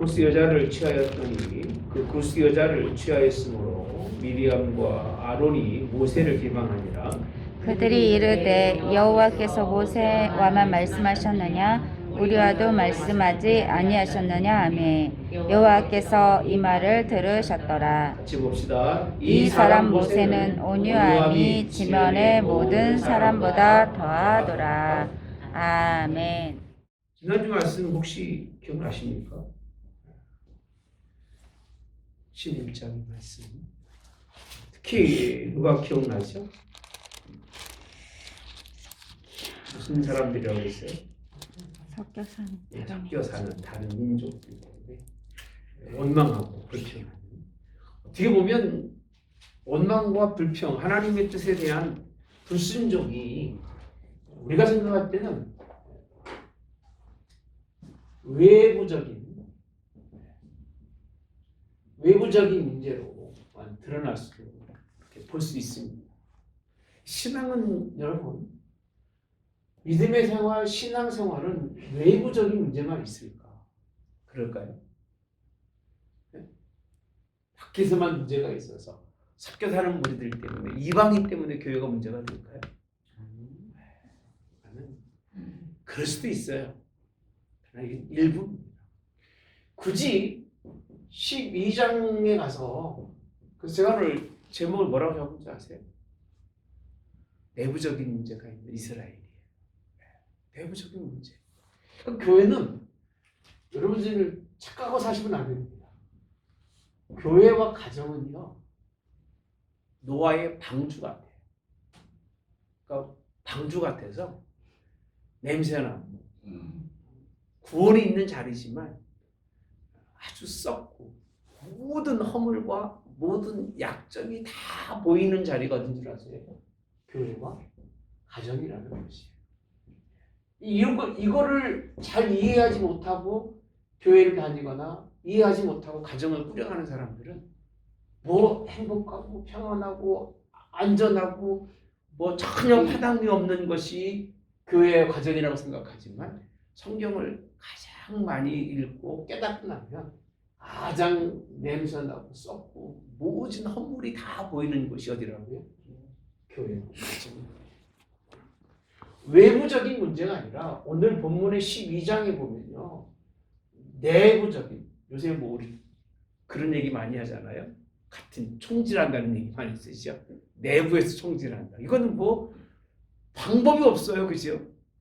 구스 여자를 취하였더니 그 구스 여자를 취하였으므로 미리암과 아론이 모세를 비방하니라. 그들이 이르되 여호와께서 모세와만 말씀하셨느냐 우리와도 말씀하지 아니하셨느냐 하매 여호와께서 이 말을 들으셨더라. 같이 봅시다. 이 사람 모세는 온유함이 지면의 모든 사람보다 더하더라. 아멘. 지난주 말씀 혹시 기억나십니까? 11장 말씀. 특히 누가 기억나죠? 무슨 사람들이라고 했어요? 섞여 사는 섞여 사는 다른 민족들 때문에 원망하고 불평하는. 어떻게 보면 원망과 불평, 하나님의 뜻에 대한 불순종이 우리가 생각할 때는 외부적인 문제로 드러날 수 이렇게 볼 수 있습니다. 신앙은 여러분, 믿음의 생활, 신앙 생활은 외부적인 문제만 있을까? 그럴까요? 네? 밖에서만 문제가 있어서 섞여 사는 무리들 때문에, 이방인 때문에 교회가 문제가 될까요? 나는 그럴 수도 있어요. 그러나 이게 일부입니다. 굳이 12장에 가서 그래서 제가 오늘 제목을 뭐라고 적은지 아세요? 내부적인 문제가 있는 이스라엘이에요. 내부적인 문제. 그럼 교회는 여러분들 착각하고 사시면 안 됩니다. 교회와 가정은요 노아의 방주 같아요. 그러니까 방주 같아서 냄새나고 구원이 있는 자리지만 아주 썩고 모든 허물과 모든 약점이 다 보이는 자리가 어딘 줄 아세요? 교회와 가정이라는 것이에요. 이거를 잘 이해하지 못하고 교회를 다니거나 이해하지 못하고 가정을 꾸려가는 사람들은 뭐 행복하고 평안하고 안전하고 뭐 전혀 파당이 없는 것이 교회의 가정이라고 생각하지만 성경을 가장 많이 읽고 깨닫고 나면 가장 냄새나고 썩고 모든 허물이 다 보이는 곳이 어디라고요? 교회, 가정. 외부적인 문제가 아니라 오늘 본문의 12장에 보면요 내부적인, 요새 뭐 우리 그런 얘기 많이 하잖아요. 같은 총질한다는 얘기 많이 쓰시죠. 내부에서 총질한다. 이거는 뭐 방법이 없어요, 그죠?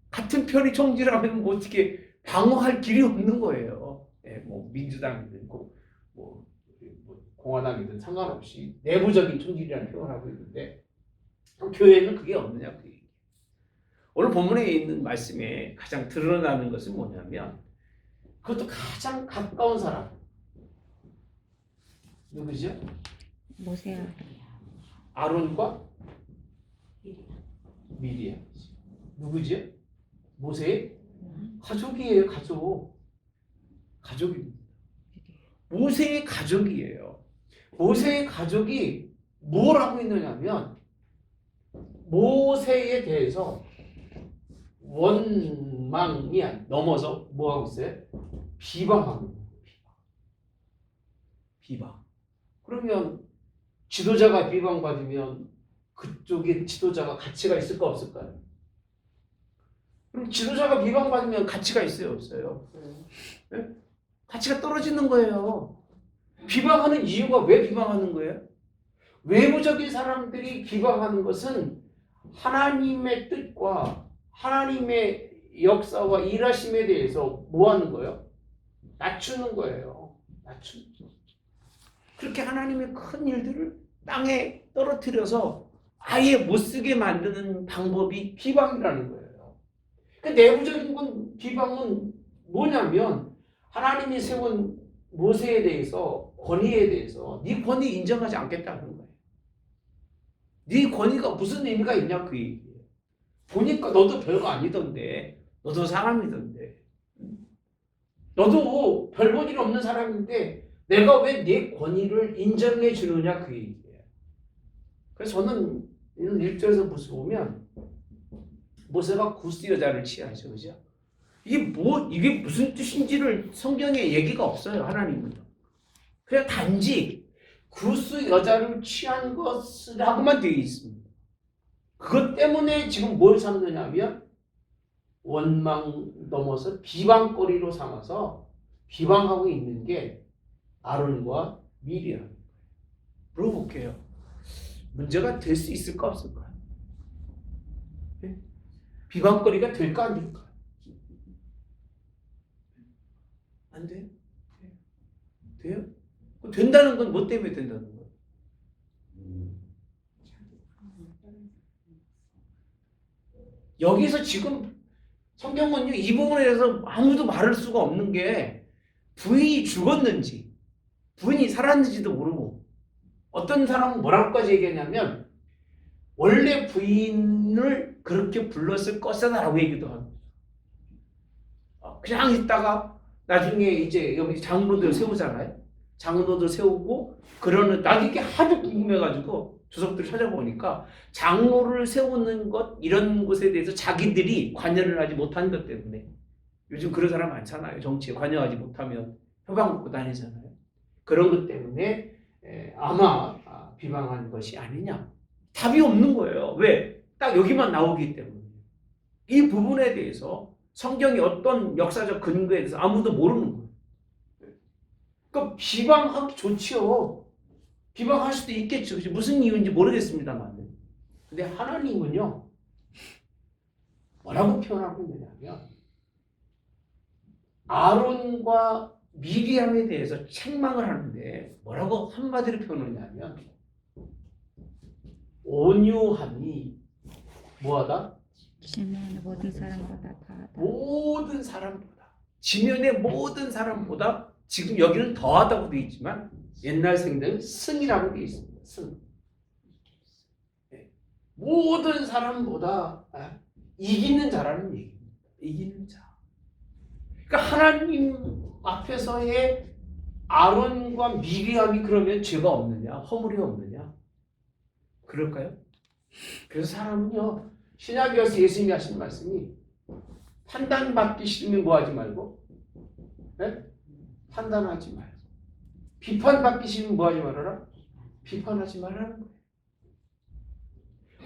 같은 편이 총질하면 뭐 어떻게 방어할 길이 없는 거예요. 네, 뭐 민주당이든 뭐 공화당이든 상관없이 내부적인 총질이라는 표현을 하고 있는데 교회는 그게 없느냐 그 얘기. 오늘 본문에 있는 말씀에 가장 드러나는 것은 뭐냐면 그것도 가장 가까운 사람 누구죠? 모세야. 아론과 미리암. 누구죠? 모세의 가족이에요. 가족입니다. 모세의 가족이에요. 모세의 가족이 뭘 하고 있느냐면 모세에 대해서 원망이 넘어서 뭐 하고 있어요? 비방하고 있는 거예요. 비방. 그러면 지도자가 비방받으면 그쪽에 지도자가 가치가 있을까 없을까요? 그럼 지도자가 비방받으면 가치가 있어요 없어요? 네? 가치가 떨어지는 거예요. 비방하는 이유가 왜 비방하는 거예요? 외부적인 사람들이 비방하는 것은 하나님의 뜻과 하나님의 역사와 일하심에 대해서 뭐 하는 거예요? 낮추는 거예요. 낮추는 거. 그렇게 하나님의 큰 일들을 땅에 떨어뜨려서 아예 못 쓰게 만드는 방법이 비방이라는 거예요. 그 내부적인 비방은 뭐냐면 하나님이 세운 모세에 대해서 권위에 대해서 네 권위 인정하지 않겠다는 거예요. 네 권위가 무슨 의미가 있냐 그 얘기예요. 보니까 너도 별거 아니던데 너도 사람이던데 너도 별 볼 일 없는 사람인데 내가 왜 네 권위를 인정해 주느냐 그 얘기예요. 그래서 저는 이런 1절에서 보면 모세가 구스 여자를 취하죠. 그죠? 이게 무슨 뜻인지를 성경에 얘기가 없어요. 하나님은. 그냥 단지 구스 여자를 취한 것이라고만 되어 있습니다. 그것 때문에 지금 뭘 삼느냐면 원망 넘어서 비방거리로 삼아서 비방하고 있는 게 아론과 미리암. 물어볼게요. 문제가 될 수 있을까 없을까? 네? 비방거리가 될까 안 될까? 안 돼요? 돼요? 된다는 건 뭐 때문에 된다는 거예요? 여기서 지금 성경은요, 이 부분에 대해서 아무도 말할 수가 없는 게 부인이 죽었는지 부인이 살았는지도 모르고 어떤 사람은 뭐라고까지 얘기하냐면 원래 부인을 그렇게 불렀을 것이다라고 얘기도 합니다. 그냥 있다가 나중에 이제 여기 장로들 세우잖아요. 장로들 세우고 그러는 나도 이게 하도 궁금해가지고 주석들 찾아보니까 장로를 세우는 것 이런 것에 대해서 자기들이 관여를 하지 못한 것 때문에 요즘 그런 사람 많잖아요. 정치에 관여하지 못하면 표방 먹고 다니잖아요. 그런 것 때문에 아마 비방한 것이 아니냐. 답이 없는 거예요. 왜? 딱 여기만 나오기 때문에. 이 부분에 대해서 성경이 어떤 역사적 근거에 대해서 아무도 모르는 거예요. 그러니까 비방하기 좋지요. 비방할 수도 있겠죠. 무슨 이유인지 모르겠습니다만. 근데 하나님은요, 뭐라고 표현하고 있느냐면, 아론과 미리암에 대해서 책망을 하는데, 뭐라고 한마디로 표현하냐면, 온유함이 뭐하다? 지면의 모든 사람보다 더하다. 모든 사람보다. 지면의 모든 사람보다 지금 여기는 더하다고 되어 있지만, 옛날 생대는 승이라고 되어 있습니다. 승. 모든 사람보다 이기는 자라는 얘기입니다. 이기는 자. 그러니까 하나님 앞에서의 아론과 미리암이 그러면 죄가 없느냐? 허물이 없느냐? 그럴까요? 그래서 사람은요. 신약에서 예수님이 하신 말씀이 판단받기 싫으면 뭐 하지 말고 네? 판단하지 말고 비판받기 싫으면 뭐 하지 말아라? 비판하지 말라는 거예요.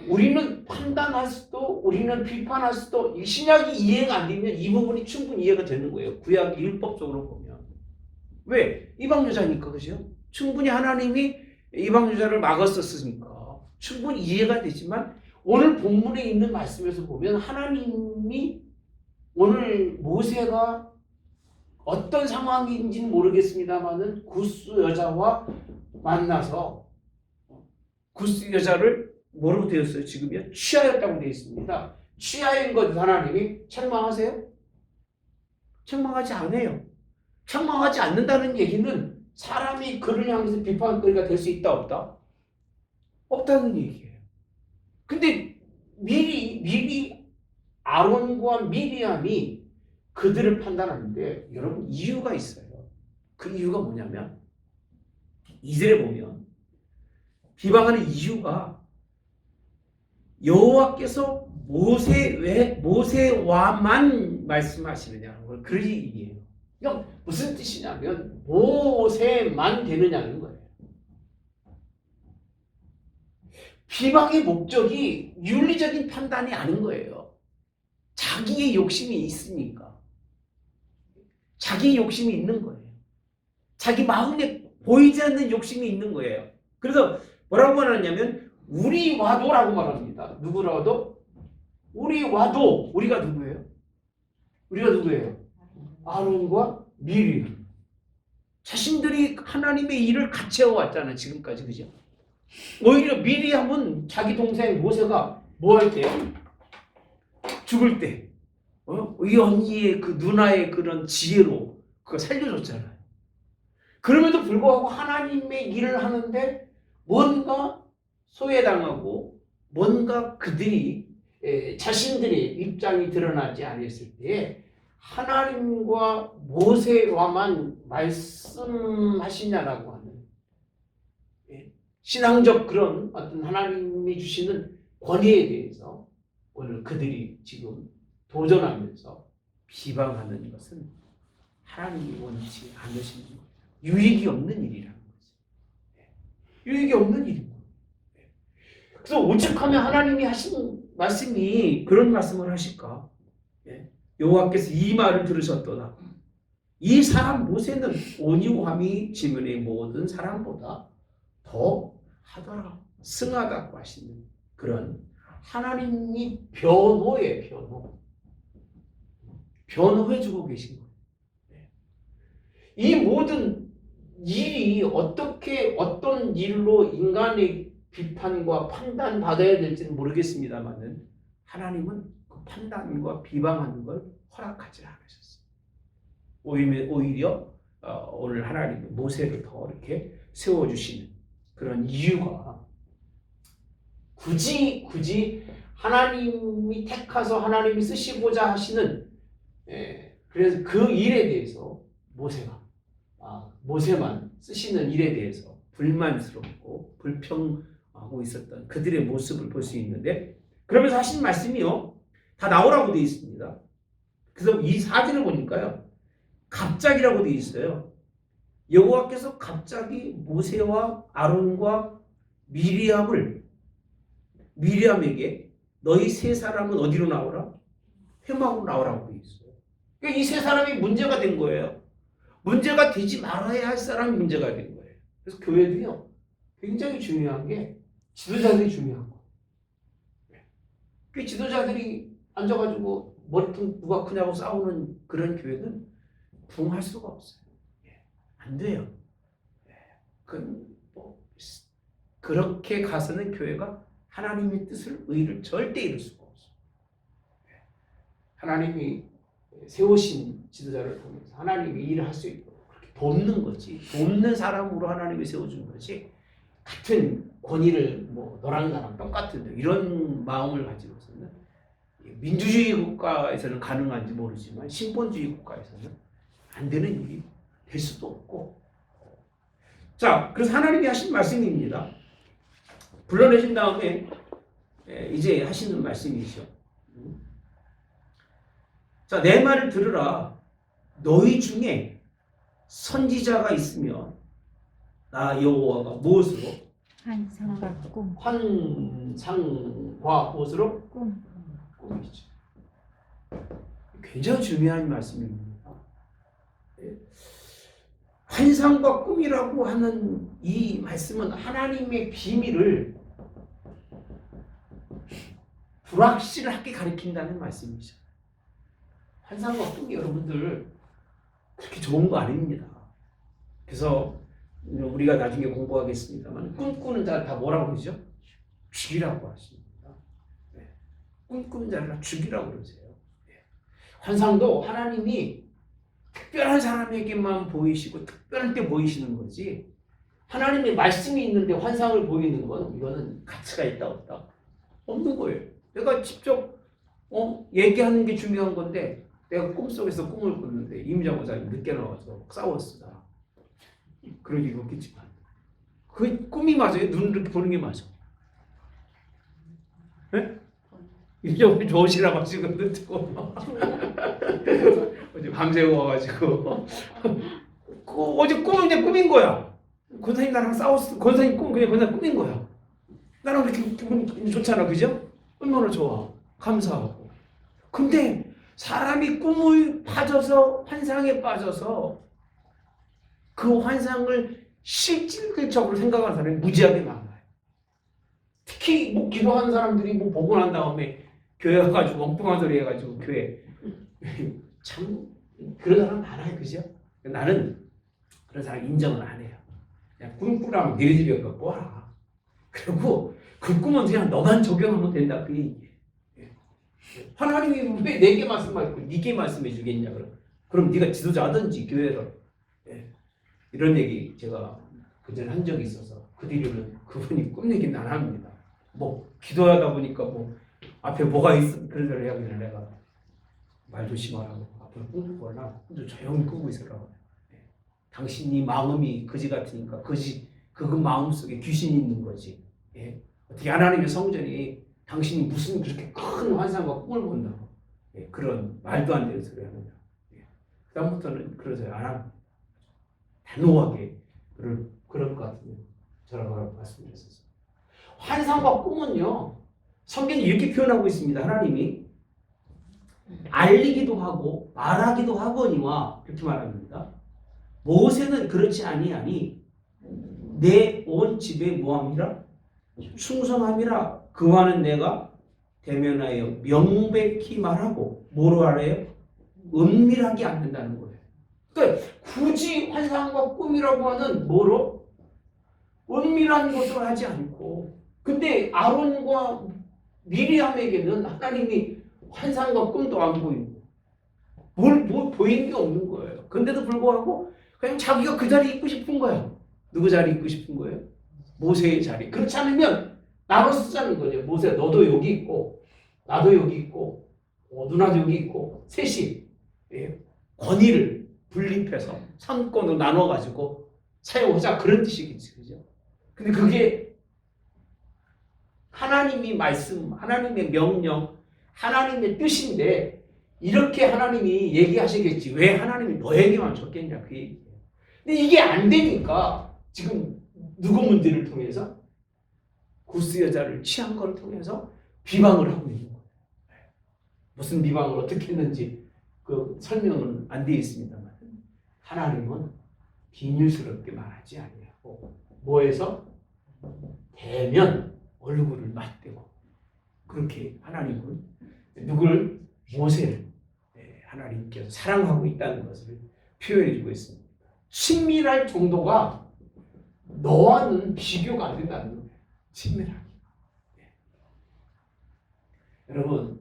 우리는 판단할 수도 우리는 비판할 수도 이 신약이 이해가 안 되면 이 부분이 충분히 이해가 되는 거예요. 구약이 율법적으로 보면. 왜? 이방 여자니까 그죠? 충분히 하나님이 이방 여자를 막았었으니까 충분히 이해가 되지만 오늘 본문에 있는 말씀에서 보면 하나님이 오늘 모세가 어떤 상황인지는 모르겠습니다만은 구스 여자와 만나서 구스 여자를 뭐라고 되었어요? 지금요? 취하였다고 되어 있습니다. 취하인 것 하나님이 책망하세요? 책망하지 않아요. 책망하지 않는다는 얘기는 사람이 그를 향해서 비판거리가 될 수 있다 없다? 없다는 얘기예요. 근데 미리 아론과 미리암이 그들을 판단하는데 여러분 이유가 있어요. 그 이유가 뭐냐면 2절에 보면 비방하는 이유가 여호와께서 모세와만 말씀하시느냐는 걸 그 얘기예요. 그러니까 무슨 뜻이냐면 모세만 되느냐는 거예요. 비방의 목적이 윤리적인 판단이 아닌 거예요. 자기의 욕심이 있으니까. 자기의 욕심이 있는 거예요. 자기 마음에 보이지 않는 욕심이 있는 거예요. 그래서 뭐라고 말하냐면 우리와도라고 말합니다. 누구라도? 우리와도. 우리가 누구예요? 우리가 누구예요? 아론과 미리암. 자신들이 하나님의 일을 같이 해왔잖아요. 지금까지. 그죠? 오히려 미리암은 자기 동생 모세가 뭐 할 때요? 죽을 때. 이 언니의 그 누나의 그런 지혜로 그거 살려줬잖아요. 그럼에도 불구하고 하나님의 일을 하는데 뭔가 소외당하고 뭔가 그들이 자신들의 입장이 드러나지 않았을 때에 하나님과 모세와만 말씀하시냐라고 하는 신앙적 그런 어떤 하나님이 주시는 권위에 대해서 오늘 그들이 지금 도전하면서 비방하는 것은 하나님이 원치 않으시는 거예요. 유익이 없는 일이라는 거죠. 유익이 없는 일인 거예요. 그래서 오죽하면 하나님이 하신 말씀이 그런 말씀을 하실까? 여호와께서 이 말을 들으셨도다. 이 사람 모세는 온유함이 지면의 모든 사람보다 더 하더라. 승하다고 하시는 그런 하나님이 변호해주고 계신 거예요. 이 모든 일이 어떤 일로 인간의 비판과 판단 받아야 될지는 모르겠습니다만은 하나님은 그 판단과 비방하는 걸 허락하지 않으셨어요. 오히려 오늘 하나님이 모세를 더 이렇게 세워주시는 그런 이유가 굳이 하나님이 택하서 하나님이 쓰시고자 하시는 그래서 그 일에 대해서 모세만 쓰시는 일에 대해서 불만스럽고 불평하고 있었던 그들의 모습을 볼 수 있는데 그러면서 하신 말씀이요 다 나오라고 되어 있습니다. 그래서 이 사진을 보니까요 갑자기라고 되어 있어요. 여호와께서 갑자기 모세와 아론과 미리암에게 너희 세 사람은 어디로 나오라? 회막으로 나오라고 되어 있어요. 그러니까 이 세 사람이 문제가 된 거예요. 문제가 되지 말아야 할 사람이 문제가 된 거예요. 그래서 교회도요 굉장히 중요한 게 지도자들이 중요한 거예요. 그 지도자들이 앉아가지고 머리통 누가 크냐고 싸우는 그런 교회는 부흥할 수가 없어요. 안 돼요. 그렇게 가서는 교회가 하나님의 뜻을 의를 절대 이룰 수가 없어요. 하나님이 세우신 지도자를 통해서 하나님이 일을 할 수 있도록 그렇게 돕는 거지. 돕는 사람으로 하나님이 세워준 거지. 같은 권위를 너랑 나랑 똑같은 이런 마음을 가지고서는 민주주의 국가에서는 가능한지 모르지만 신본주의 국가에서는 안 되는 일이 될 수도 없고. 자, 그래서 하나님이 하신 말씀입니다. 불러내신 다음에 이제 하시는 말씀이죠. 자, 내 말을 들으라. 너희 중에 선지자가 있으면 나 여호와가 무엇으로? 환상과 꿈. 환상과 무엇으로? 꿈이죠. 굉장히 중요한 말씀입니다. 환상과 꿈이라고 하는 이 말씀은 하나님의 비밀을 불확실하게 가리킨다는 말씀이죠. 환상과 꿈이 여러분들 그렇게 좋은 거 아닙니다. 그래서 우리가 나중에 공부하겠습니다만 꿈꾸는 자를 다 뭐라고 그러죠? 죽이라고 하십니다. 꿈꾸는 자를 다 죽이라고 그러세요. 환상도 하나님이 특별한 사람에게만 보이시고 특별한 때 보이시는 거지 하나님의 말씀이 있는데 환상을 보이는 건 이거는 가치가 있다 없다? 없는 거예요. 내가 직접 얘기하는 게 중요한 건데 내가 꿈속에서 꿈을 꿨는데 임장호사님 늦게 나와서 싸웠어. 그런 일이 없겠지만 그 꿈이 맞아요? 눈을 이렇게 보는 게 맞아. 네? 임장호사님 좋으시라고 하시거든. 어제 밤새고 와가지고 어제 꿈은 꿈인 거야. 권사님 나랑 싸웠어. 권사님 권사님 꿈인 거야. 나랑 그렇게 기분 좋잖아, 그죠? 얼마나 좋아. 감사하고. 근데 사람이 꿈을 빠져서 환상에 빠져서 그 환상을 실질적으로 생각하는 사람이 무지하게 많아요. 특히 기도하는 사람들이 보고 난 다음에 교회 가가지고 엉뚱한 소리 해가지고 교회 참 그런 사람 많아요, 그죠? 나는 그런 사람 인정을 안 해요. 그냥 꿈꾸라면 너희 집에 갖고 와라. 그리고 그 꿈은 그냥 너만 적용하면 된다 그 얘기예요. 하나님이 왜 내게 말씀하고 네게 말씀해 주겠냐 그럼 네가 지도자든지 교회를 이런 얘기 제가 그전에 한 적이 있어서 그 뒤로는 그분이 꿈 얘기는 안 합니다. 기도하다 보니까 앞에 뭐가 있어 그런 소리 하고 그냥 내가 말 조심하라고 앞으로 꿈꾸거나 조용히 꾸고 있으라고. 당신이 마음이 거지 같으니까 그 마음 속에 귀신이 있는 거지. 어떻게 하나님의 성전이 당신이 무슨 그렇게 큰 환상과 꿈을 본다고. 그런 말도 안 되는 소리 하느냐. 그다음부터는 그러세요. 안 합니다. 단호하게 그럴 것 같으면 저라고 말씀드렸었어요. 환상과 꿈은요. 성경이 이렇게 표현하고 있습니다. 하나님이 알리기도 하고 말하기도 하거니와 이렇게 말합니다. 모세는 그렇지 아니하니 내 온 집에 뭐함이라? 충성함이라. 그와는 내가 대면하여 명백히 말하고 뭐로 알아요? 은밀하게 안 된다는 거예요. 그러니까 굳이 환상과 꿈이라고 하는 뭐로? 은밀한 것을 하지 않고 근데 아론과 미리암에게는 하나님이 환상과 꿈도 안 보이고 뭘 보이는 게 없는 거예요. 근데도 불구하고 그냥 자기가 그 자리에 있고 싶은 거야. 누구 자리에 있고 싶은 거예요? 모세의 자리. 그렇지 않으면 나로 쓰자는 거죠. 모세 너도 여기 있고 나도 여기 있고 누나도 여기 있고 셋이 권위를 분립해서 상권으로 나눠가지고 사용하자 그런 뜻이겠지. 그죠? 근데 그게 하나님이 말씀, 하나님의 명령, 하나님의 뜻인데 이렇게 하나님이 얘기하시겠지. 왜 하나님이 너에게만 줬겠냐 그 얘기예요. 근데 이게 안 되니까 지금 누구 문제를 통해서 구스 여자를 취한 걸 통해서 비방을 하고 있는 거예요. 무슨 비방을 어떻게 했는지 그 설명은 안 되어 있습니다만 하나님은 비밀스럽게 말하지 아니하고 뭐해서 대면 얼굴을 맞대고 그렇게 하나님은 누구를 모세를 하나님께서 사랑하고 있다는 것을 표현해주고 있습니다. 친밀할 정도가 너와는 비교가 안 된다는 거예요. 친밀하게. 여러분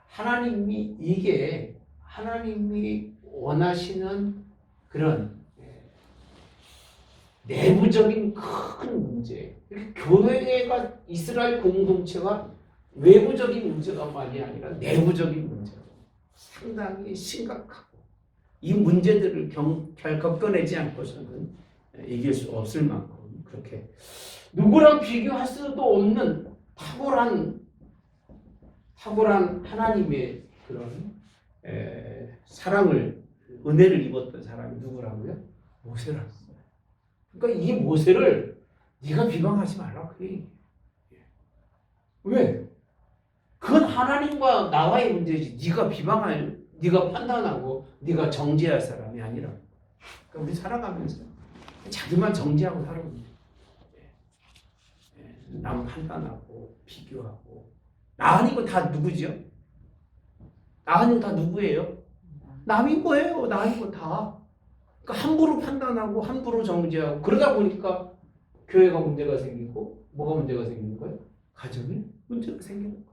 하나님이 이게 하나님이 원하시는 그런 내부적인 큰 문제. 교회가 이스라엘 공동체가 외부적인 문제가 많이 아니라 내부적인 문제가 상당히 심각하고 이 문제들을 겪어내지 않고서는 이길 수 없을 만큼 그렇게 누구랑 비교할 수도 없는 탁월한 하나님의 그런 사랑을 은혜를 입었던 사람이 누구라고요? 모세라고. 그러니까 이 모세를 네가 비방하지 말라 그 얘기예요. 왜? 그건 하나님과 나와의 문제지. 네가 판단하고 네가 정죄할 사람이 아니라. 그러니까 우리 살아가면서 자기만 정죄하고 살아봅니다. 남 판단하고 비교하고 나 아니고 다 누구죠? 나 아니고 다 누구예요? 남인 거예요. 나 아니고 다. 그러니까 함부로 판단하고 함부로 정죄하고 그러다 보니까 교회가 문제가 생기고 뭐가 문제가 생기는 거예요? 가정에 문제가 생기는 거예요.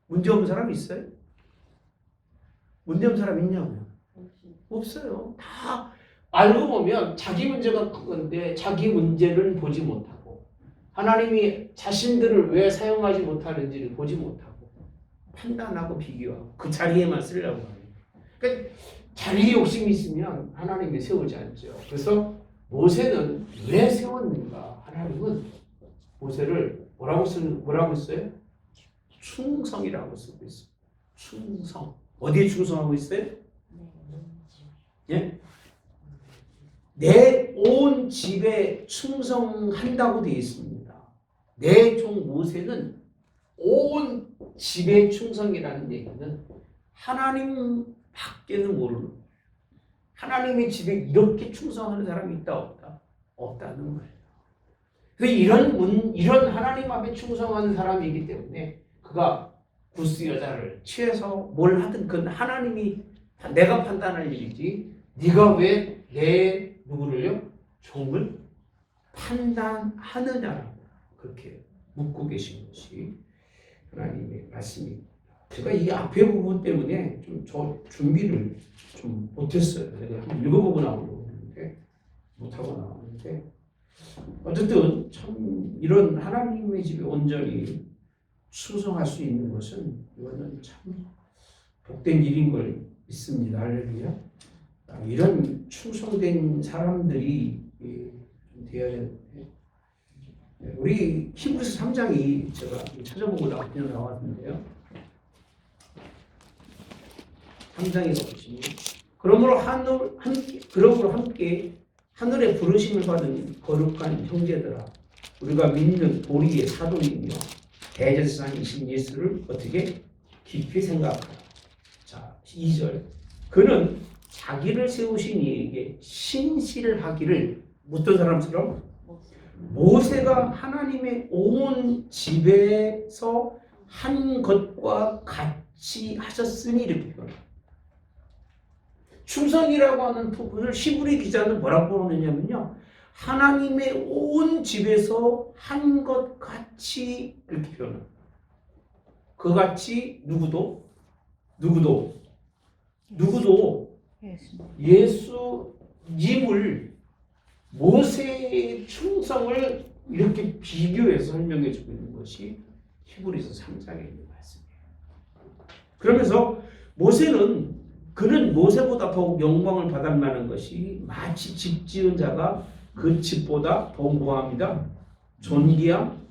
문제 없는 사람 있어요? 문제 없는 사람 있냐고요? 없어요. 다 알고 보면 자기 문제가 큰 건데 자기 문제를 보지 못하고 하나님이 자신들을 왜 사용하지 못하는지를 보지 못하고 판단하고 비교하고 그 자리에만 쓰려고 하는 거예요. 그러니까 자기 욕심이 있으면 하나님이 세우지 않죠. 그래서 모세는 왜 세웠는가? 하나님은 모세를 뭐라고 써요? 충성이라고 쓰고 있어요. 충성. 어디에 충성하고 있어요? 예? 내 온 집에 충성한다고 되어 있습니다. 내 종 모세는 온 집에 충성이라는 얘기는 하나님 밖에는 모르는 거예요. 하나님의 집에 이렇게 충성하는 사람이 있다 없다? 없다는 거예요. 그래서 이런 하나님 앞에 충성하는 사람이기 때문에 그가 구스 여자를 취해서 뭘 하든 그건 하나님이 내가 판단할 일이지 네가 왜 내 누구를요? 종을 판단하느냐라고 그렇게 묻고 계신 것이 하나님의 말씀입니다. 제가 이 앞에 부분 때문에 좀 준비를 좀 못했어요. 제가 한번 읽어보고 나오려고 했는데 못하고 나왔는데 어쨌든 참 이런 하나님의 집에 온전히 충성할 수 있는 것은 이거는 참 복된 일인 걸 믿습니다. 할렐루야. 이런 충성된 사람들이 되어야 되는데 우리 히브리서 3장이 제가 찾아보고 나왔는데요. 3장에 보시면 그러므로 함께 하늘의 부르심을 받은 거룩한 형제들아 우리가 믿는 보리의 사도이며 대제사장이신 예수를 어떻게 깊이 생각하라. 자, 2절 그는 자기를 세우신 이에게 신실을 하기를 어떤 사람처럼 모세가 하나님의 온 집에서 한 것과 같이 하셨으니 이렇게 표현합니다. 충성이라고 하는 부분을 히브리 기자는 뭐라고 보느냐면요. 하나님의 온 집에서 한 것 같이 이렇게 표현합니다. 그 같이 누구도 예수님을 모세의 충성을 이렇게 비교해서 설명해 주고 있는 것이 히브리서 3장에 있는 말씀이에요. 그러면서 그는 모세보다 더욱 영광을 받을 만한 것이 마치 집 지은 자가 그 집보다 더 뭐합니다. 존귀함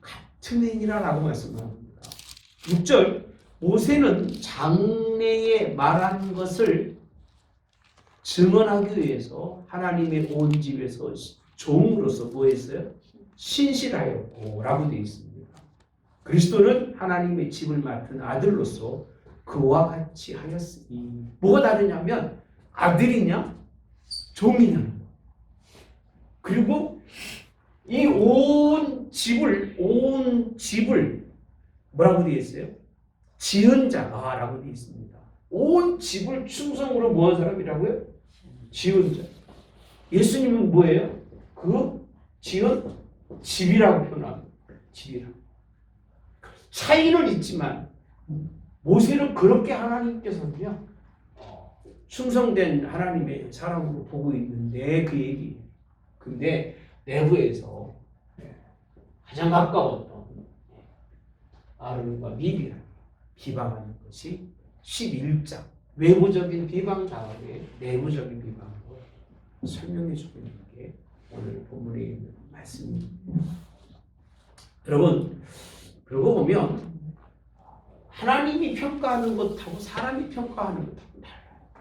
같으니라라고 말씀합니다. 6절 모세는 장래에 말한 것을 증언하기 위해서 하나님의 온 집에서 종으로서 뭐 했어요? 신실하였고 라고 되어 있습니다. 그리스도는 하나님의 집을 맡은 아들로서 그와 같이 하였으니 뭐가 다르냐면 아들이냐 종이냐 그리고 이 온 집을 뭐라고 되어 있어요? 지은 자가라고 되어 있습니다. 온 집을 충성으로 모은 사람이라고요? 지은 자. 예수님은 뭐예요? 그 지은 집이라고 표현합니다. 집이라고. 차이는 있지만 모세는 그렇게 하나님께서는요 충성된 하나님의 사람으로 보고 있는데 그 얘기. 근데 내부에서 가장 가까웠던 아론과 미리를 비방하는 것이 11장 외부적인 비방 다음에 내부적인 비방으로 설명해 주고 있는 게 오늘 본문에 있는 말씀입니다. 여러분 그러고 보면 하나님이 평가하는 것하고 사람이 평가하는 것하고 달라요.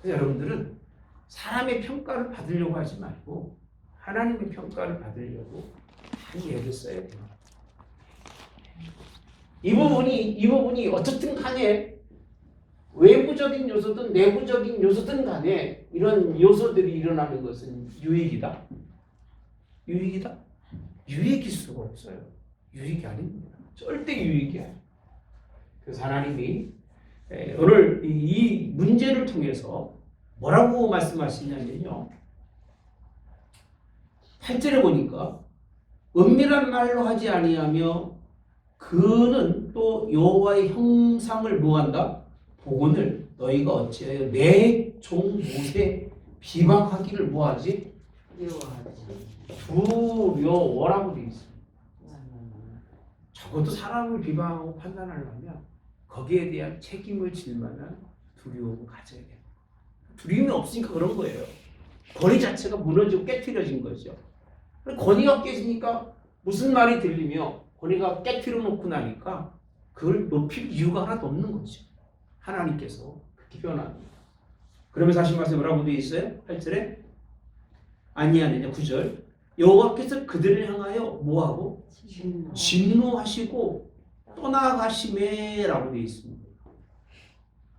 그래서 여러분들은 사람의 평가를 받으려고 하지 말고 하나님의 평가를 받으려고 많이 애를 써야 돼요. 이 부분이 어쨌든 간에 외부적인 요소든 내부적인 요소든 간에 이런 요소들이 일어나는 것은 유익이다? 유익일 수가 없어요. 유익이 아닙니다. 절대 유익이 아니에요. 그래서 하나님이 오늘 이 문제를 통해서 뭐라고 말씀하시냐면요. 8절에 보니까 은밀한 말로 하지 아니하며 그는 또 여호와의 형상을 뭐한다? 복원을 너희가 어찌하여 내 종 모세 비방하기를 뭐하지? 두려워라고 되어 있습니다. 적어도 사람을 비방하고 판단하려면 거기에 대한 책임을 질 만한 두려움을 가져야 돼요. 두려움이 없으니까 그런 거예요. 권위 자체가 무너지고 깨트려진 거죠. 권위가 깨지니까 무슨 말이 들리며 권위가 깨트려 놓고 나니까 그걸 높일 이유가 하나도 없는 거죠. 하나님께서 그렇게 표현합니다. 그러면서 하신 말씀이 뭐라고 되어 있어요? 8절에 아니하느냐 9절 여호와께서 그들을 향하여 뭐하고? 진노하시고 떠나가심에라고 되어 있습니다.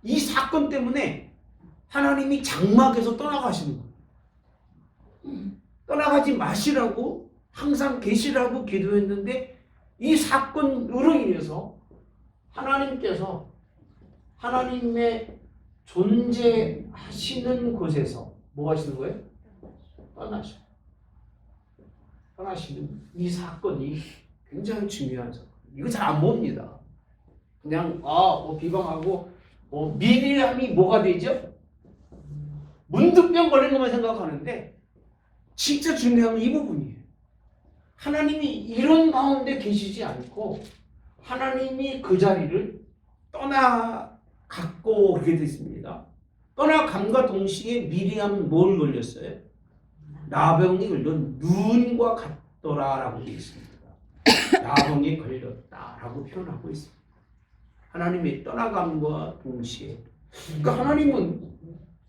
이 사건 때문에 하나님이 장막에서 떠나가시는 거예요. 떠나가지 마시라고 항상 계시라고 기도했는데 이 사건으로 인해서 하나님께서 하나님의 존재하시는 곳에서 뭐 하시는 거예요? 떠나시는 이 사건이 굉장히 중요한 사건. 이거 잘 안 봅니다. 그냥 비방하고 미리함이 뭐가 되죠? 문득병 걸린 것만 생각하는데 진짜 중요한 건 이 부분이에요. 하나님이 이런 가운데 계시지 않고 하나님이 그 자리를 떠나갔고 그렇게 됐습니다. 떠나감과 동시에 미리암은 뭘 걸렸어요? 나병이 걸려 눈과 같더라라고 되어 있습니다. 나병이 걸렸다라고 표현하고 있습니다. 하나님의 떠나감과 동시에 그러니까 하나님은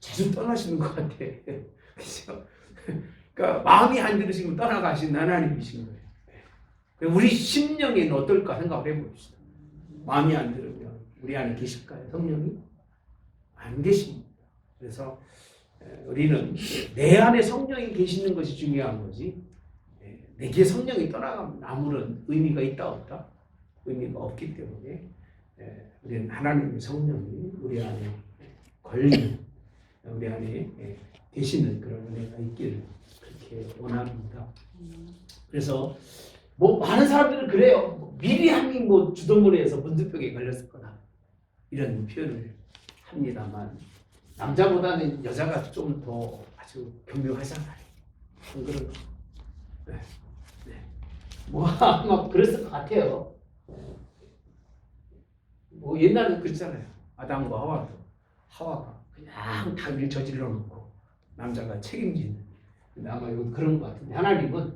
자주 떠나시는 것 같아. 그렇죠? 그러니까 마음이 안 들으시면 떠나가신 하나님이신 거예요. 우리 심령에는 어떨까 생각을 해봅시다. 마음이 안 들으면 우리 안에 계실까요? 성령이? 안 계십니다. 그래서 우리는 내 안에 성령이 계시는 것이 중요한 거지, 내게 성령이 떠나가면 아무런 의미가 있다 없다? 의미가 없기 때문에 우리는 하나님의 성령이 우리 안에 걸리는, 우리 안에 계시는 그런 은혜가 있기를 그렇게 원합니다. 그래서 뭐 많은 사람들은 그래요. 미리암이 뭐 주동물에서 문둥병에 걸렸을 거다 이런 표현을 합니다만, 남자보다는 여자가 좀 더 아주 교묘하잖아요. 안 그래요? 네. 뭐 아마 그랬을 것 같아요. 뭐 옛날에 그랬잖아요. 아담과 하와가 그냥 다일 저질러 놓고 남자가 책임지는. 근데 아마 그런 것 같은데 하나님은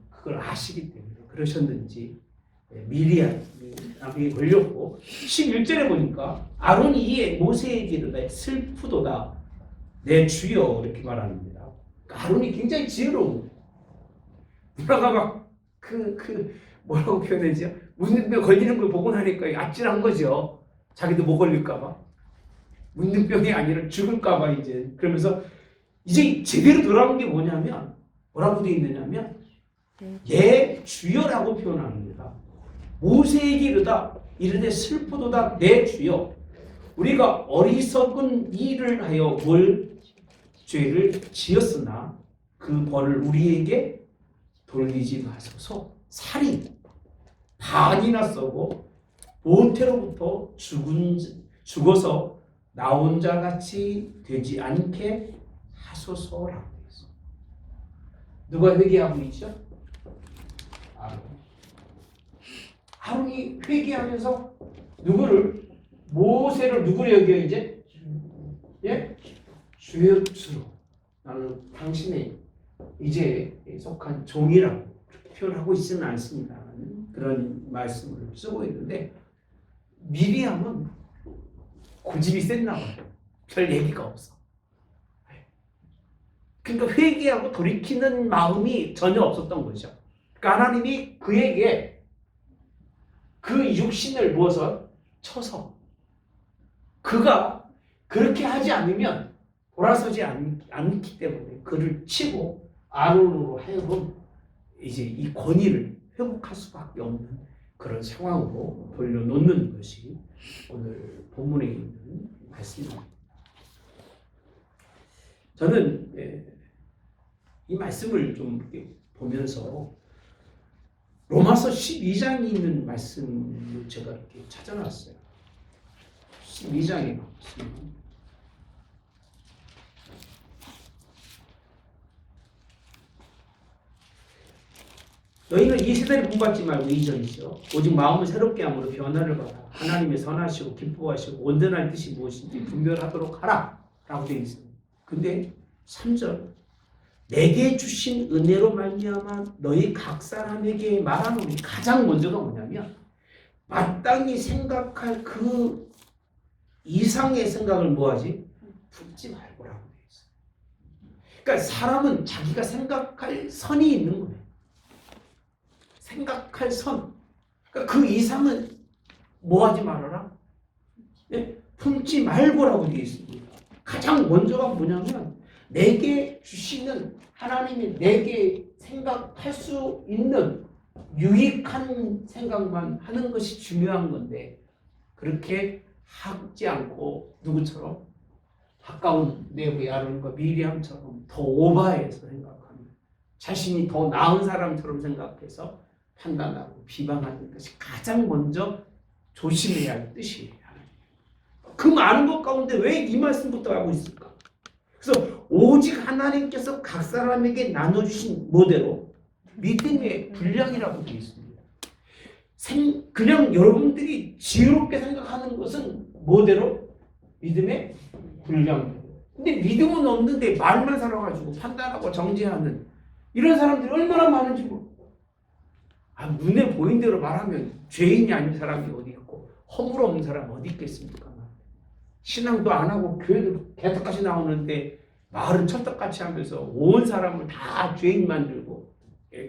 그걸 아시기 때문에 그러셨는지 미리암이 걸렸고, 11절에 보니까 아론이 이에 모세에게 이르되 슬프도다 내 주여 이렇게 말합니다. 아론이 굉장히 지혜로운 거예요. 누나가 막 뭐라고 표현하죠? 문둥병 걸리는 걸 보고 나니까 아찔한 거죠. 자기도 못 걸릴까봐. 문둥병이 아니라 죽을까봐 이제. 그러면서 이제 제대로 돌아온 게 뭐냐면, 뭐라고 되어 있느냐면 예 주여라고 표현합니다. 모세에게 이르되 슬프도다 내 주여, 우리가 어리석은 일을 하여 뭘 죄를 지었으나 그 벌을 우리에게 돌리지 마소서. 살인 반이나 썩고 모태로부터 죽어서 나온 자 같이 되지 않게 하소서라고 했어. 누가 회개하고 있죠? 아론이 회개하면서 모세를 누구를 여겨 이제? 예? 주의 주로 나는 당신의 이제 속한 종이라고 표현하고 있지는 않습니다. 그런 말씀을 쓰고 있는데, 미리암은 고집이 셌나 봐요. 별 얘기가 없어. 그러니까 회개하고 돌이키는 마음이 전혀 없었던 거죠. 그러니까 하나님이 그에게 그 육신을 모아서 쳐서 그가 그렇게 하지 않으면 돌아서지 않기 때문에 그를 치고 아론으로 하여금 이제 이 권위를 회복할 수밖에 없는 그런 상황으로 돌려놓는 것이 오늘 본문에 있는 말씀입니다. 저는 이 말씀을 좀 이렇게 보면서 로마서 12장이 있는 말씀을 제가 이렇게 찾아놨어요. 12장에 보면 너희는 이 세대를 본받지 말고 이전이죠. 오직 마음을 새롭게 함으로 변화를 받아 하나님의 선하시고 기뻐하시고 온전한 뜻이 무엇인지 분별하도록 하라 라고 되어 있습니다. 근데 3절, 내게 주신 은혜로 말미암아 너희 각 사람에게 말하노니, 가장 먼저가 뭐냐면 마땅히 생각할 그 이상의 생각을 뭐하지? 품지 말고라고 되어 있어요. 그러니까 사람은 자기가 생각할 선이 있는 거예요. 생각할 선. 그러니까 그 이상은 뭐하지 말아라? 예? 품지 말고라고 되어 있습니다. 가장 먼저가 뭐냐면 내게 주시는, 하나님이 내게 생각할 수 있는 유익한 생각만 하는 것이 중요한 건데, 그렇게 하지 않고 누구처럼 가까운 내부의 아론과 미리암처럼 더 오바해서 생각하는, 자신이 더 나은 사람처럼 생각해서 판단하고 비방하는 것이 가장 먼저 조심해야 할 뜻이에요. 그 많은 것 가운데 왜 이 말씀부터 하고 있을까? 그래서 오직 하나님께서 각 사람에게 나눠주신 모델로 믿음의 분량이라고 되어 있습니다. 그냥 여러분들이 지혜롭게 생각하는 것은 뭐대로? 믿음의 분량. 근데 믿음은 없는데 말만 살아가지고 판단하고 정죄하는 이런 사람들이 얼마나 많은지 눈에 보인 대로 말하면 죄인이 아닌 사람이 어디 있고 허물 없는 사람이 어디 있겠습니까? 신앙도 안 하고 교회도 개떡같이 나오는데 마을은 철떡같이 하면서 온 사람을 다 죄인 만들고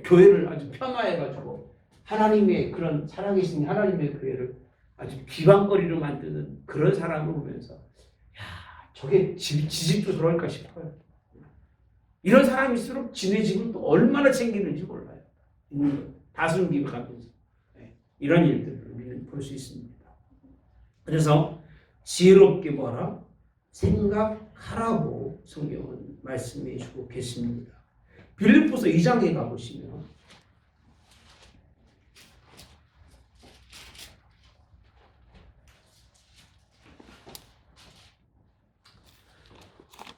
교회를 아주 폄하해가지고 하나님의 그런 살아계신 하나님의 교회를 아주 비방거리로 만드는 그런 사람을 보면서 야, 저게 지집도 저럴까 싶어요. 이런 사람일수록 지네 집은 또 얼마나 챙기는지 몰라요. 다 숨기고 가면서 이런 일들을 우리는 볼 수 있습니다. 그래서 지혜롭게 뭐라? 생각하라고 성경은 말씀해 주고 계십니다. 빌립보서 2장에 가보시면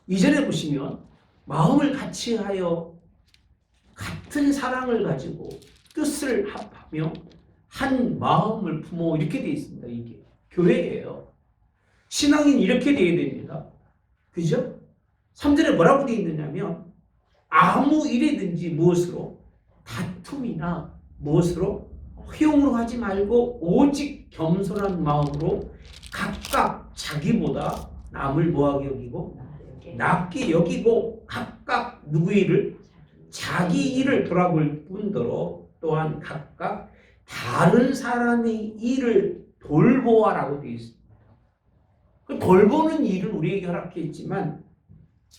이전에 보시면 마음을 같이하여 같은 사랑을 가지고 뜻을 합하며 한 마음을 품어 이렇게 되어 있습니다. 이게 교회예요. 신앙인 이렇게 되어야 됩니다. 그죠? 3절에 뭐라고 되어 있느냐면 아무 일이든지 무엇으로 다툼이나 무엇으로 허용으로 하지 말고 오직 겸손한 마음으로 각각 자기보다 남을 뭐하게 여기고 낮게 여기고 각각 누구의 일을 자기 일을 돌아볼 뿐더러 또한 각각 다른 사람의 일을 돌보아라고 되어 있습니다. 그 돌보는 일을 우리에게 허락해 있지만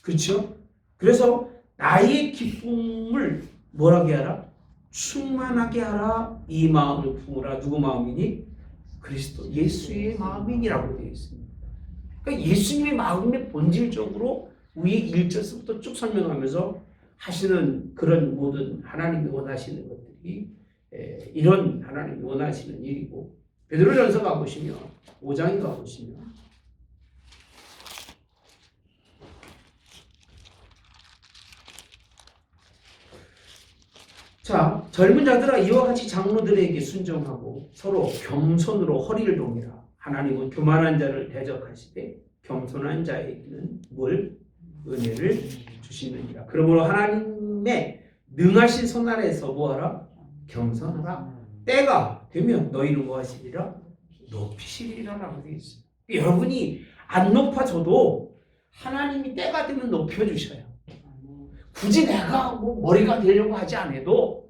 그렇죠? 그래서 나의 기쁨을 뭐라게 하라? 충만하게 하라. 이 마음을 품으라. 누구 마음이니? 그리스도 예수의 마음이니라고 되어 있습니다. 그러니까 예수님의 마음의 본질적으로 위에 1절부터 쭉 설명하면서 하시는 그런 모든 하나님이 원하시는 것들이 이런 하나님이 원하시는 일이고 베드로전서 가보시면 5장에 가보시면 자, 젊은 자들아 이와 같이 장로들에게 순종하고 서로 겸손으로 허리를 동이라. 하나님은 교만한 자를 대적하시되 겸손한 자에게는 뭘? 은혜를 주시느니라. 그러므로 하나님의 능하신 손 아래에서 뭐하라? 겸손하라. 때가 되면 너희를 뭐하시리라? 높이시리라라고 되어 있어요. 여러분이 안 높아져도 하나님이 때가 되면 높여주셔요. 굳이 내가 뭐 머리가 되려고 하지 않아도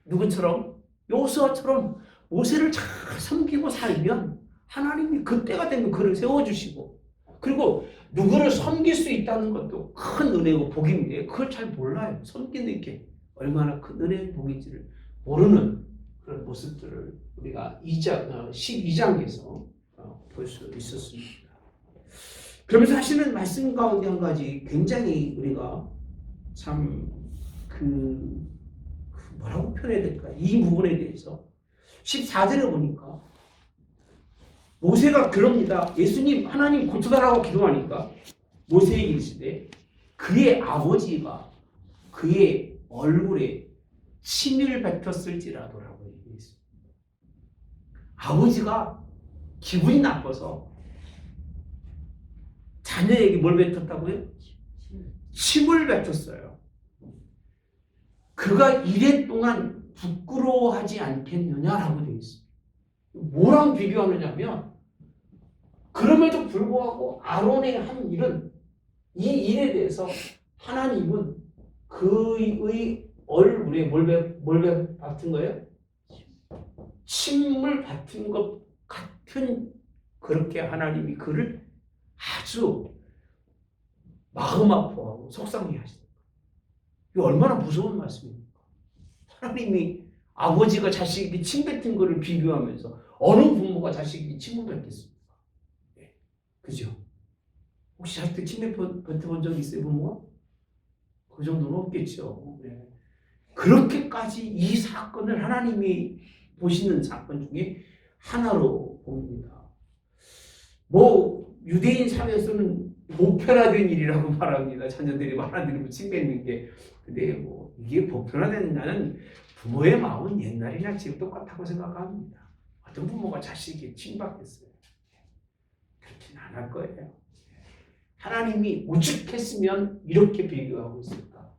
누구처럼 요수아처럼 모세를 잘 섬기고 살면 하나님이 그때가 되면 그를 세워주시고 그리고 누구를 섬길 수 있다는 것도 큰 은혜고 복인데 그걸 잘 몰라요. 섬기는 게 얼마나 큰 은혜의 복인지를 모르는 그런 모습들을 우리가 12장에서 볼 수 있었습니다. 그러면서 하시는 말씀 가운데 한 가지 굉장히 우리가 참 뭐라고 표현해야 될까? 이 부분에 대해서 14절에 보니까 모세가 그럽니다. 예수님 하나님 고쳐달라고 기도하니까 모세에게 이르시되 그의 아버지가 그의 얼굴에 침을 뱉었을지라도라고 얘기했습니다. 아버지가 기분이 나빠서 자녀에게 뭘 뱉었다고요? 침을 뱉었어요. 그가 이래 동안 부끄러워하지 않겠느냐라고 되어 있어요. 뭐랑 비교하느냐면 그럼에도 불구하고 아론의 한 일은 이 일에 대해서 하나님은 그의 얼굴에 뭘 받은 거예요? 침을 받은 것 같은 그렇게 하나님이 그를 아주 마음 아파하고 속상해 하시는 거예요. 이거 얼마나 무서운 말씀입니까? 하나님이 아버지가 자식에게 침 뱉은 거를 비교하면서 어느 부모가 자식에게 침을 뱉겠습니까? 네. 그죠? 혹시 자식들 침 뱉어본 적 있어요, 부모가? 그 정도는 없겠죠. 네. 그렇게까지 이 사건을 하나님이 보시는 사건 중에 하나로 봅니다. 뭐 유대인 사회에서는 보편화된 일이라고 말합니다. 자녀들이 하나님을 침 뱉는 게. 근데 뭐 이게 보편화된 나는 부모의 마음은 옛날이나 지금 똑같다고 생각합니다. 어떤 부모가 자식에게 침 받겠어요? 그렇진 않을 거예요. 하나님이 오죽했으면 이렇게 비교하고 있을까?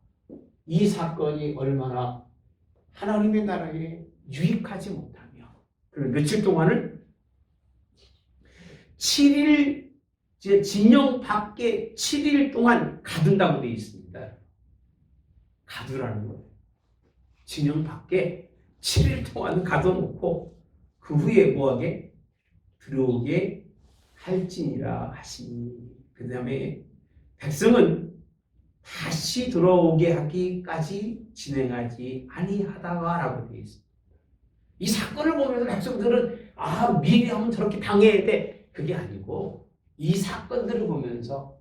이 사건이 얼마나 하나님의 나라에 유익하지 못하며 그럼 며칠 동안을 7일 지금 진영 밖에 7일 동안 가둔다고 되어 있습니다. 가두라는 거예요. 진영 밖에 7일 동안 가둬놓고 그 후에 뭐하게? 들어오게 할지니라 하시니. 그 다음에 백성은 다시 들어오게 하기까지 진행하지 아니하다가라고 되어 있습니다. 이 사건을 보면서 백성들은 미리 하면 저렇게 당해야 돼. 그게 아니고 이 사건들을 보면서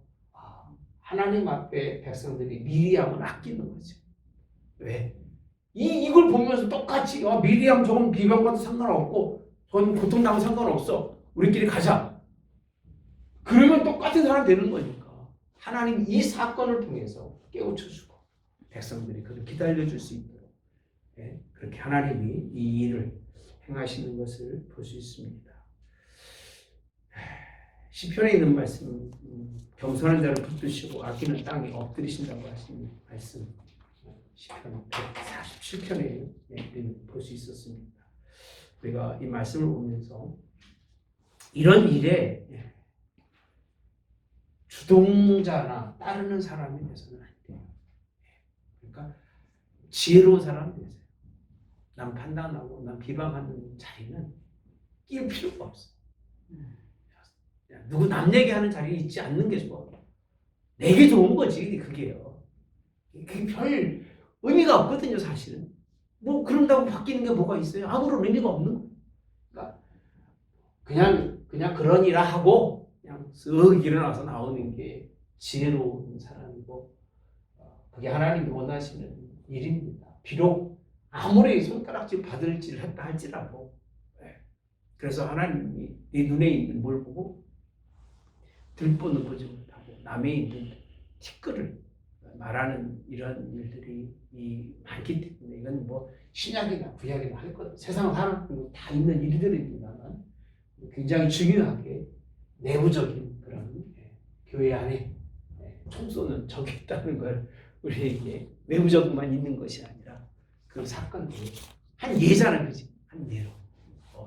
하나님 앞에 백성들이 미리암을 아끼는 거죠. 왜? 이걸 보면서 똑같이 미리암 저건 비방과도 상관없고 저건 고통나고 상관없어. 우리끼리 가자. 그러면 똑같은 사람 되는 거니까 하나님 이 사건을 통해서 깨우쳐주고 백성들이 그걸 기다려줄 수 있도록 그렇게 하나님이 이 일을 행하시는 것을 볼 수 있습니다. 시편에 있는 말씀, 겸손한 자를 붙드시고 아끼는 땅에 엎드리신다고 하시는 말씀, 시편 147편에 볼 수 있었습니다. 우리가 이 말씀을 보면서 이런 일에 주동자나 따르는 사람이 돼서는 안 돼요. 그러니까 지혜로운 사람이 되세요. 남 판단하고 남 비방하는 자리는 끼일 필요가 없어. 누구 남 얘기하는 자리에 있지 않는 게 좋아. 내게 좋은 거지 그게요. 그게 별 의미가 없거든요 사실은. 뭐 그런다고 바뀌는 게 뭐가 있어요? 아무런 의미가 없는 거. 그러니까 그냥 그러니라 하고 그냥 쓱 일어나서 나오는 게 지혜로운 사람이고 그게 하나님이 원하시는 일입니다. 비록 아무리 손가락질 받을지를 했다 할지라도 그래서 하나님이 네 눈에 있는 뭘 보고 들보는 보지 못하고 남의 있는 티끌을 말하는 이런 일들이 많기 때문에 이건 뭐 신약이나 구약이나 할 것 세상 사람 다 있는 일들입니다만 굉장히 중요하게 내부적인 그런 교회 안에 총 쏘는 적이 있다는 걸 우리에게 외부적으로만 있는 것이 아니라 그 사건들이 한 예잖아요, 그지? 한 예로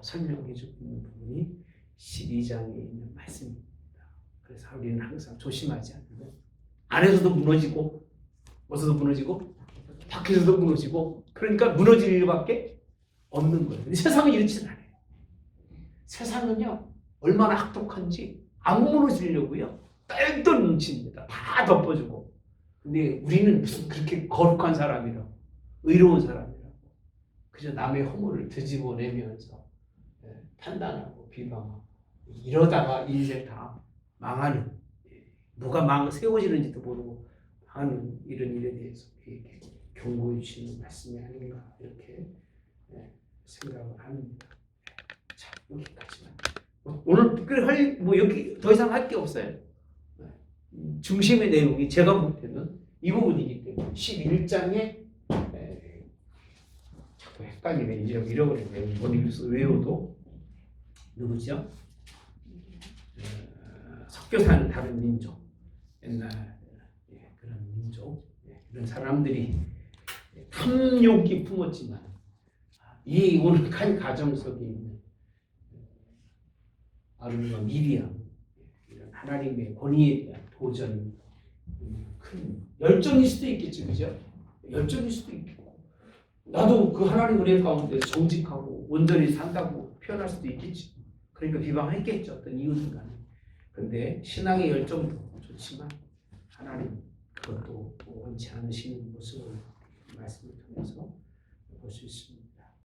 설명해 주고 있는 부분이 12장에 있는 말씀입니다. 그래서 우리는 항상 조심하지 않으면 안에서도 무너지고 어디서도 무너지고 밖에서도 무너지고 그러니까 무너질 일밖에 없는 거예요. 근데 세상은 이렇지는 않아요. 세상은요 얼마나 악독한지 안 무너지려고요 똘똘 뭉칩니다. 다 덮어주고. 근데 우리는 무슨 그렇게 거룩한 사람이라고 의로운 사람이라고 그저 남의 허물을 뒤집어내면서 판단하고 비방하고 이러다가 인생 다 망하는 뭐가 세워지는지도 모르고 망하는 이런 일에 대해서 이렇게 경고해 주시는 말씀이 아닌가 이렇게 생각을 합니다. 자 여기까지만. 오늘 특별히 뭐 여기 더 이상 할 게 없어요. 중심의 내용이 제가 볼 때는 이 부분이기 때문에 11장에 자꾸 헷갈리네. 잃어버리네. 이번 외워도 누구죠? 섞여 사는 다른 민족, 옛날 그런 민족, 이런 사람들이 탐욕이 품었지만 이 온악한 가정 속에 있는 아론과 미리암, 이런 하나님의 권위에 대한 도전, 큰 열정일 수도 있겠죠, 그죠? 열정일 수도 있고 나도 그 하나님 은혜 가운데 정직하고 온전히 산다고 표현할 수도 있겠지. 그러니까 비방했겠죠, 어떤 이유든 간에. 그런데 신앙의 열정도 좋지만 하나님 그것도 원치 않으시는 모습을 말씀을 통해서 볼 수 있습니다.